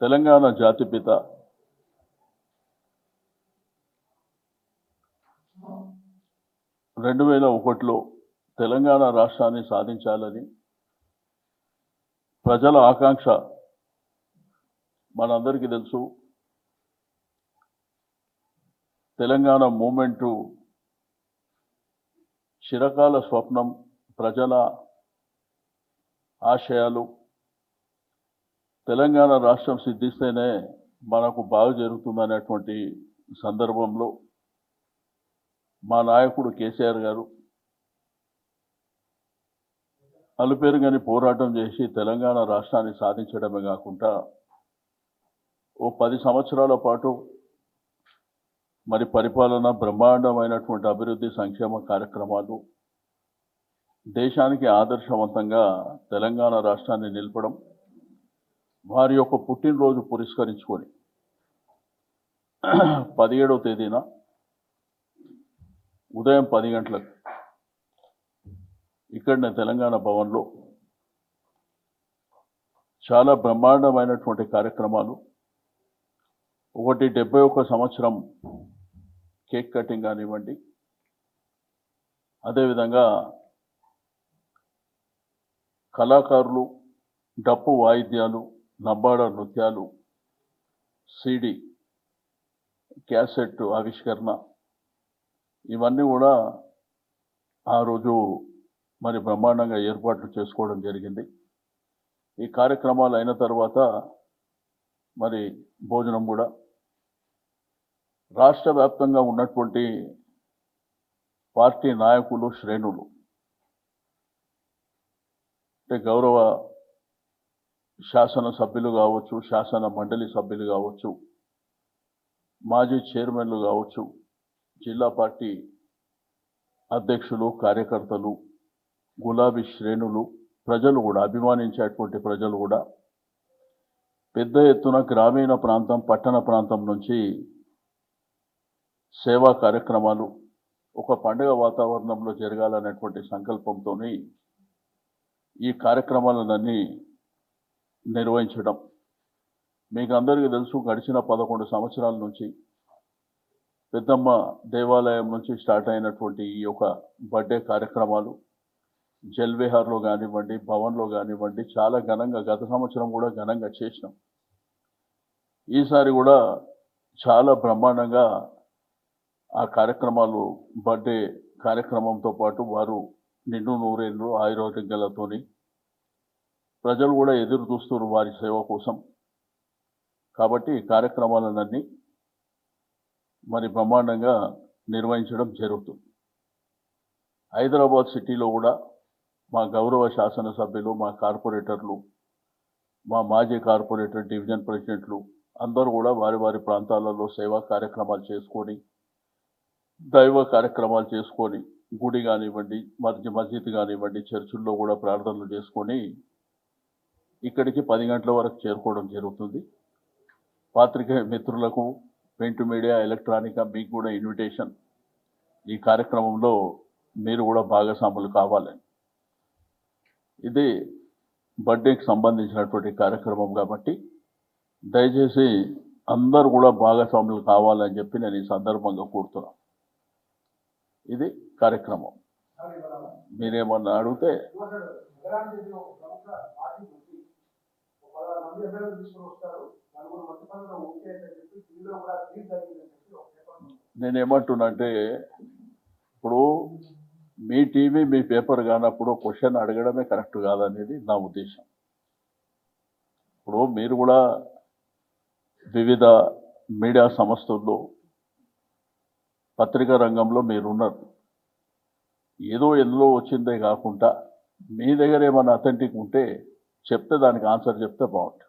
తెలంగాణ జాతిపిత రెండు 2001లో తెలంగాణ రాష్ట్రాన్ని సాధించాలని ప్రజల ఆకాంక్ష మనందరికీ తెలుసు. తెలంగాణ మూమెంటు చిరకాల స్వప్నం, ప్రజల ఆశయాలు. తెలంగాణ రాష్ట్రం సిద్ధిస్తేనే మనకు బాగా జరుగుతుందనేటువంటి సందర్భంలో మా నాయకుడు కేసీఆర్ గారు అలుపెరుగని పోరాటం చేసి తెలంగాణ రాష్ట్రాన్ని సాధించడమే కాకుండా ఓ 10 సంవత్సరాల పాటు మరి పరిపాలన, బ్రహ్మాండమైనటువంటి అభివృద్ధి, సంక్షేమ కార్యక్రమాలు, దేశానికి ఆదర్శవంతంగా తెలంగాణ రాష్ట్రాన్ని నిలపడం, వారి యొక్క పుట్టినరోజు పురస్కరించుకొని 17వ తేదీన ఉదయం 10 గంటలకు ఇక్కడనే తెలంగాణ భవన్లో చాలా బ్రహ్మాండమైనటువంటి కార్యక్రమాలు. ఒకటి 71 సంవత్సరం కేక్ కటింగ్ కానివ్వండి, అదేవిధంగా కళాకారులు, డప్పు వాయిద్యాలు, లంబాడ నృత్యాలు, సిడి క్యాసెట్ ఆవిష్కరణ, ఇవన్నీ కూడా ఆ రోజు మరి బ్రహ్మాండంగా ఏర్పాట్లు చేసుకోవడం జరిగింది. ఈ కార్యక్రమాలు అయిన తర్వాత మరి భోజనం కూడా రాష్ట్ర వ్యాప్తంగా ఉన్నటువంటి పార్టీ నాయకులు, శ్రేణులు, అంటే గౌరవ శాసన సభ్యులు కావచ్చు, శాసన మండలి సభ్యులు కావచ్చు, మాజీ చైర్మన్లు కావచ్చు, జిల్లా పార్టీ అధ్యక్షులు, కార్యకర్తలు, గులాబీ శ్రేణులు, ప్రజలు కూడా, అభిమానించేటువంటి ప్రజలు కూడా పెద్ద ఎత్తున గ్రామీణ ప్రాంతం, పట్టణ ప్రాంతం నుంచి సేవా కార్యక్రమాలు ఒక పండుగ వాతావరణంలో జరగాలనేటువంటి సంకల్పంతో ఈ కార్యక్రమాలన్నీ నిర్వహించడం. మీకు అందరికీ తెలుసు, గడిచిన 11 సంవత్సరాల నుంచి పెద్దమ్మ దేవాలయం నుంచి స్టార్ట్ అయినటువంటి ఈ యొక్క బర్త్డే కార్యక్రమాలు జల్విహార్లో కానివ్వండి, భవన్లో కానివ్వండి, చాలా ఘనంగా, గత సంవత్సరం కూడా ఘనంగా చేసినాం. ఈసారి కూడా చాలా బ్రహ్మాండంగా ఆ కార్యక్రమాలు, బర్త్డే కార్యక్రమంతో పాటు వారు నిండు నూరేళ్ళు ఆయురోగ్యాలతోని ప్రజలు కూడా ఎదురు చూస్తున్నారు వారి సేవ కోసం. కాబట్టి ఈ కార్యక్రమాలన్నీ మరి బ్రహ్మాండంగా నిర్వహించడం జరుగుతుంది. హైదరాబాద్ సిటీలో కూడా మా గౌరవ శాసనసభ్యులు, మా కార్పొరేటర్లు, మా మాజీ కార్పొరేటర్, డివిజన్ ప్రెసిడెంట్లు అందరూ కూడా వారి వారి ప్రాంతాలలో సేవా కార్యక్రమాలు చేసుకొని, దైవ కార్యక్రమాలు చేసుకొని, గుడి కానివ్వండి, మస్జిద్ కానివ్వండి, చర్చిల్లో కూడా ప్రార్థనలు చేసుకొని ఇక్కడికి 10 గంటల వరకు చేరుకోవడం జరుగుతుంది. పాత్రికేయ మిత్రులకు, ప్రింట్ మీడియా, ఎలక్ట్రానిక్, మీకు కూడా ఇన్విటేషన్. ఈ కార్యక్రమంలో మీరు కూడా భాగస్వాములు కావాలని. ఇది బర్త్డేకి సంబంధించినటువంటి కార్యక్రమం కాబట్టి దయచేసి అందరూ కూడా భాగస్వాములు కావాలని చెప్పి నేను ఈ సందర్భంగా కోరుతున్నాను. ఇది కార్యక్రమం. మీరేమన్నా అడిగితే నేనేమంటున్నా అంటే, ఇప్పుడు మీ టీవీ, మీ పేపర్ కానప్పుడు క్వశ్చన్ అడగడమే కరెక్ట్ కాదనేది నా ఉద్దేశం. ఇప్పుడు మీరు కూడా వివిధ మీడియా సంస్థల్లో, పత్రికా రంగంలో మీరున్నారు. ఏదో ఎందులో వచ్చిందే కాకుండా మీ దగ్గర ఏమైనా అథెంటిక్ ఉంటే చెప్తే దానికి ఆన్సర్ చెప్తే బాగుంటుంది.